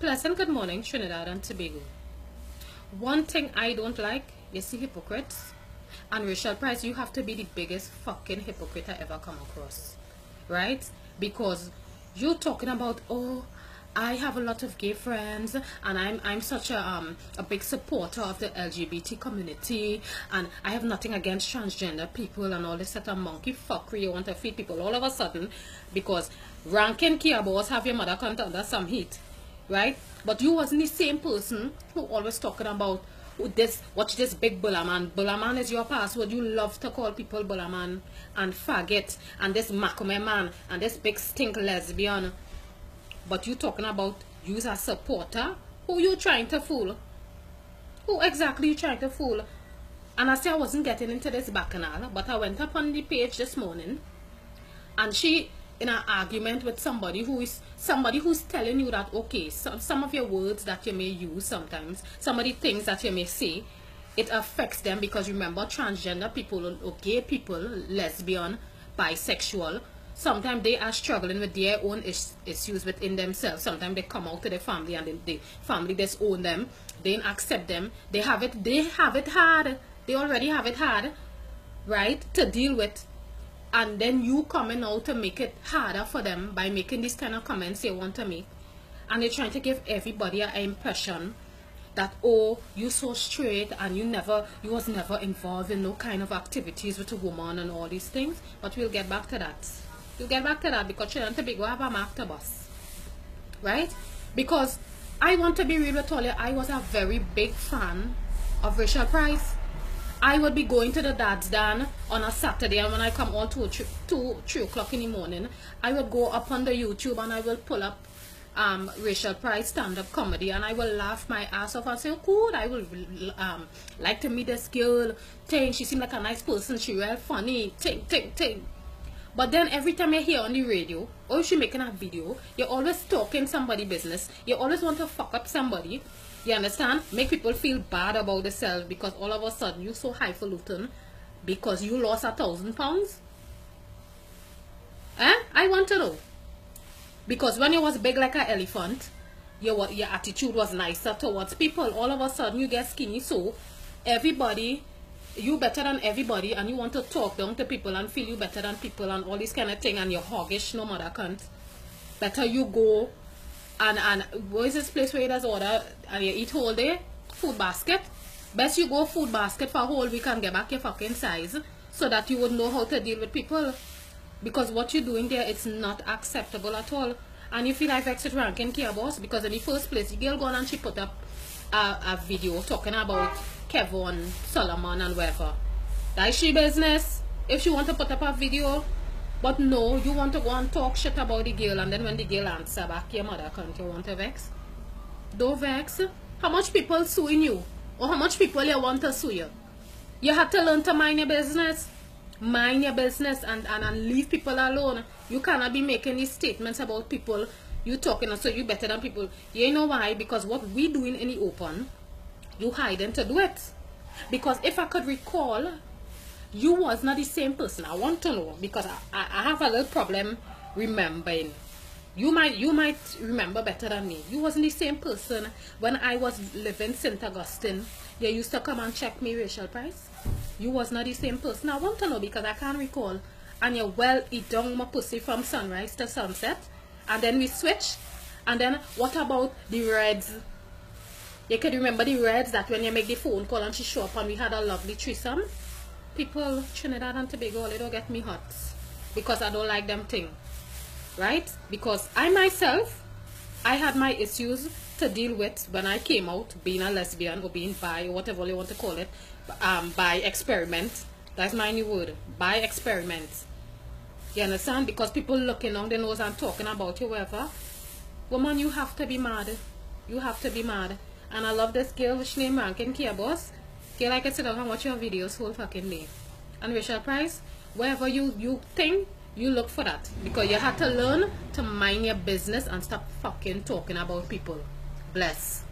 Pleasant good morning, Trinidad and Tobago. One thing I don't like is the hypocrites. And Rachel Price, you have to be the biggest fucking hypocrite I ever come across. Right? Because you're talking about, oh, I have a lot of gay friends and I'm such a big supporter of the LGBT community, and I have nothing against transgender people and all this sort of monkey fuckery you want to feed people all of a sudden because ranking Kia boss have your mother count under some heat. Right? But you wasn't the same person who always talking about watch this big bulla man. Bulla man is your password. You love to call people bulla man and faggot and this Macome man and this big stink lesbian. But you talking about you as a supporter? Who you trying to fool? Who exactly you trying to fool? And I say I wasn't getting into this bacchanal, but I went up on the page this morning and she in an argument with somebody who's telling you that, okay, some of your words that you may use sometimes, some of the things that you may say, it affects them because remember, transgender people or gay people, lesbian, bisexual, sometimes they are struggling with their own issues within themselves. Sometimes they come out to their family and the family disown them, they don't accept them, they have it hard, they already have it hard, right, to deal with. And then you coming out to make it harder for them by making these kind of comments they want to make. And they're trying to give everybody an impression that, oh, you so straight and you was never involved in no kind of activities with a woman and all these things. But we'll get back to that. We'll get back to that because Trinidad and Tobago have a mark to bus. Right? Because I want to be real with all you, I was a very big fan of Rachel Price. I would be going to the dad's dan on a Saturday, and when I come on 3 o'clock in the morning, I would go up on the YouTube and I will pull up Rachel Price stand-up comedy, and I will laugh my ass off and say, oh, good, I will like to meet this girl, thing, she seemed like a nice person, she real funny, thing. But then every time you hear on the radio, or if she making a video, you're always talking somebody business, you always want to fuck up somebody. You understand? Make people feel bad about themselves because all of a sudden you're so highfalutin because you lost 1,000 pounds. I want to know. Because when you was big like an elephant, your attitude was nicer towards people. All of a sudden you get skinny, so everybody, you better than everybody, and you want to talk down to people and feel you better than people and all this kind of thing, and you're hoggish no matter cunt. Better you go and where is this place where you just order and you eat whole day? Food basket. Best you go food basket for a whole week and get back your fucking size so that you would know how to deal with people. Because what you're doing there, it's not acceptable at all. And you feel like exit ranking Kia boss because in the first place, the girl gone and she put up a video talking about Kevin, Solomon and whatever. That's she business. If she want to put up a video. But no, you want to go and talk shit about the girl, and then when the girl answer back, your mother can't you want to vex? Don't vex. How much people suing you? Or how much people you want to sue you? You have to learn to mind your business. Mind your business and leave people alone. You cannot be making these statements about people. You talking so you better than people. You know why? Because what we doing in the open, you hiding to do it. Because if I could recall, you was not the same person. I want to know because I have a little problem remembering. You might remember better than me. You wasn't the same person when I was living in St. Augustine. You used to come and check me, Rachel Price. You was not the same person. I want to know because I can't recall. And you well eat down my pussy from sunrise to sunset. And then we switch. And then what about the Reds? You can remember the Reds that when you make the phone call and she show up and we had a lovely threesome? People, Trinidad and Tobago, they don't get me hot because I don't like them thing, right? Because I myself, I had my issues to deal with when I came out being a lesbian or being bi or whatever you want to call it, by experiment. That's my new word, by experiment. You understand? Because people looking on their nose and talking about you, whatever. Woman, you have to be mad. You have to be mad. And I love this girl, which name Rankin Kia boss. Girl, I can sit down and watch your videos whole fucking day. And Rachel Price, wherever you think, you look for that. Because you have to learn to mind your business and stop fucking talking about people. Bless.